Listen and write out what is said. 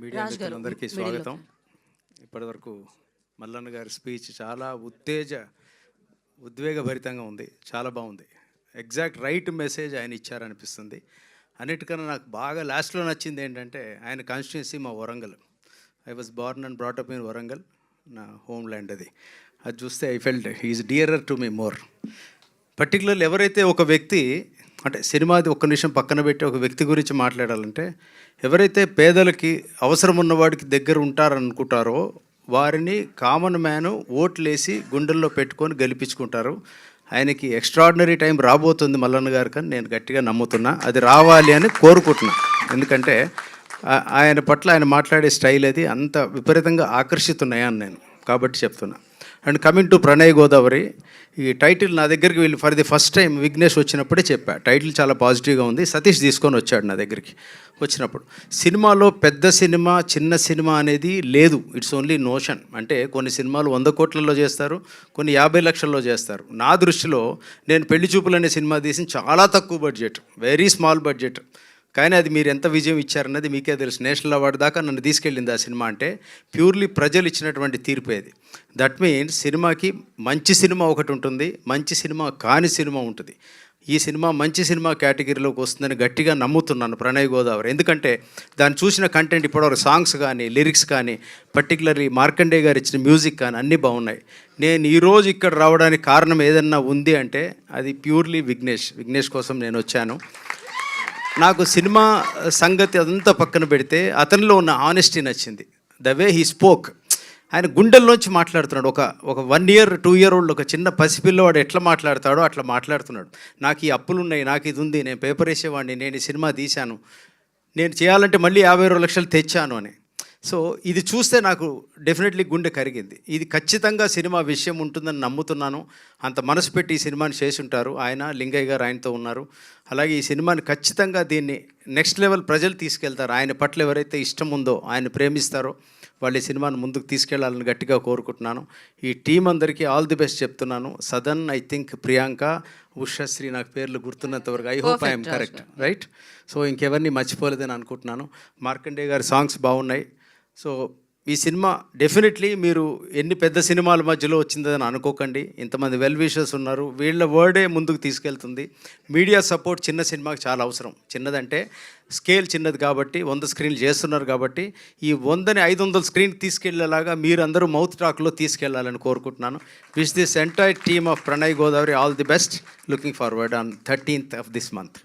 Media మిత్రులందరికీ స్వాగతం. ఇప్పటివరకు మల్లన్న గారి స్పీచ్ చాలా ఉద్వేగభరితంగా ఉంది, చాలా బాగుంది. ఎగ్జాక్ట్ రైట్ మెసేజ్ ఆయన ఇచ్చారనిపిస్తుంది. అన్నిటికన్నా నాకు బాగా లాస్ట్లో నచ్చింది ఏంటంటే ఆయన కాన్స్టిట్యున్సీ మా Warangal. I was born and brought up in Warangal, నా హోమ్ ల్యాండ్ అది. అది చూస్తే I felt he's dearer to me more. Particularly ఎవరైతే ఒక వ్యక్తి అంటే సినిమాది ఒక్క నిమిషం పక్కన పెట్టి ఒక వ్యక్తి గురించి మాట్లాడాలంటే, ఎవరైతే పేదలకి అవసరం ఉన్నవాడికి దగ్గర ఉంటారనుకుంటారో వారిని కామన్ మ్యాను ఓట్లేసి గుండెల్లో పెట్టుకొని గెలిపించుకుంటారు. ఆయనకి ఎక్స్ట్రాడినరీ టైం రాబోతుంది మల్లన్న గారికి అని నేను గట్టిగా నమ్ముతున్నా. అది రావాలి అని కోరుకుంటున్నా. ఎందుకంటే ఆయన పట్ల ఆయన మాట్లాడే స్టైల్ అది అంత విపరీతంగా ఆకర్షితున్నాయని నేను కాబట్టి చెప్తున్నా. And coming to Pranay Godavari, ఈ టైటిల్ నా దగ్గరికి వీళ్ళు for the first time Vignesh వచ్చినప్పుడే చెప్పా, టైటిల్ చాలా పాజిటివ్గా ఉంది. సతీష్ తీసుకొని వచ్చాడు నా దగ్గరికి. వచ్చినప్పుడు సినిమాలో పెద్ద సినిమా చిన్న సినిమా అనేది లేదు, ఇట్స్ ఓన్లీ నోషన్. అంటే కొన్ని సినిమాలు 100 కోట్లలో చేస్తారు, కొన్ని 50 లక్షల్లో చేస్తారు. నా దృష్టిలో నేను పెళ్లి చూపులు అనే సినిమా తీసిన చాలా తక్కువ బడ్జెట్, వెరీ స్మాల్ బడ్జెట్, కానీ అది మీరు ఎంత విజయం ఇచ్చారన్నది మీకే తెలుసు. నేషనల్ అవార్డు దాకా నన్ను తీసుకెళ్ళింది ఆ సినిమా. అంటే ప్యూర్లీ ప్రజలు ఇచ్చినటువంటి తీర్పు అది. దట్ మీన్స్ సినిమాకి మంచి సినిమా ఒకటి ఉంటుంది, మంచి సినిమా కాని సినిమా ఉంటుంది. ఈ సినిమా మంచి సినిమా కేటగిరీలోకి వస్తుందని గట్టిగా నమ్ముతున్నాను ప్రణయ్ గోదావరి. ఎందుకంటే దాన్ని చూసిన కంటెంట్ ఇప్పటివరకు సాంగ్స్ కానీ లిరిక్స్ కానీ పర్టికులర్లీ మార్కండే గారు ఇచ్చిన మ్యూజిక్ కానీ అన్నీ బాగున్నాయి. నేను ఈరోజు ఇక్కడ రావడానికి కారణం ఏదన్నా ఉంది అంటే అది ప్యూర్లీ విఘ్నేష్ కోసం నేను వచ్చాను. నాకు సినిమా సంగతి అదంతా పక్కన పెడితే అతనిలో ఉన్న ఆనెస్టీ నచ్చింది. The way he spoke. ఆయన గుండెల్లోంచి మాట్లాడుతున్నాడు. ఒక 1 year 2 year ఓల్డ్ ఒక చిన్న పసిపిల్లవాడు ఎట్లా మాట్లాడతాడో అట్లా మాట్లాడుతున్నాడు. నాకు ఈ అప్పులు ఉన్నాయి, నాకు ఇది ఉంది, నేను పేపర్ వేసేవాడిని, నేను ఈ సినిమా తీశాను, నేను చేయాలంటే మళ్ళీ 52 లక్షలు తెచ్చాను అని. సో ఇది చూస్తే నాకు డెఫినెట్లీ గుండె కరిగింది. ఇది ఖచ్చితంగా సినిమా విషయం ఉంటుందని నమ్ముతున్నాను. అంత మనసు పెట్టి ఈ సినిమాని చేసి ఉంటారు ఆయన. లింగయ్య గారు ఆయనతో ఉన్నారు. అలాగే ఈ సినిమాని ఖచ్చితంగా దీన్ని నెక్స్ట్ లెవెల్ ప్రజలు తీసుకెళ్తారు. ఆయన పట్ల ఎవరైతే ఇష్టం ఉందో, ఆయన ప్రేమిస్తారో వాళ్ళు ఈ సినిమాని ముందుకు తీసుకెళ్లాలని గట్టిగా కోరుకుంటున్నాను. ఈ టీం అందరికీ ఆల్ ది బెస్ట్ చెప్తున్నాను. సదన్, ఐ థింక్ ప్రియాంక, ఉషశ్రీ, నాకు పేర్లు గుర్తున్నంతవరకు I hope I'm correct, right? So ఇంకెవరిని మర్చిపోలేదని అనుకుంటున్నాను. మార్కండే గారి సాంగ్స్ బాగున్నాయి. సో ఈ సినిమా డెఫినెట్లీ మీరు ఎన్ని పెద్ద సినిమాల మధ్యలో వచ్చిందని అనుకోకండి. ఇంతమంది వెల్ విషర్స్ ఉన్నారు, వీళ్ళ వర్డే ముందుకు తీసుకెళ్తుంది. మీడియా సపోర్ట్ చిన్న సినిమాకి చాలా అవసరం. చిన్నదంటే స్కేల్ చిన్నది కాబట్టి 100 స్క్రీన్లు చేస్తున్నారు కాబట్టి ఈ 100ని 500 స్క్రీన్ తీసుకెళ్లేలాగా మీరందరూ మౌత్ టాక్లో తీసుకెళ్లాలని కోరుకుంటున్నాను. Wish this entire team of Pranay Godavari all the best. Looking forward on 13th of this month.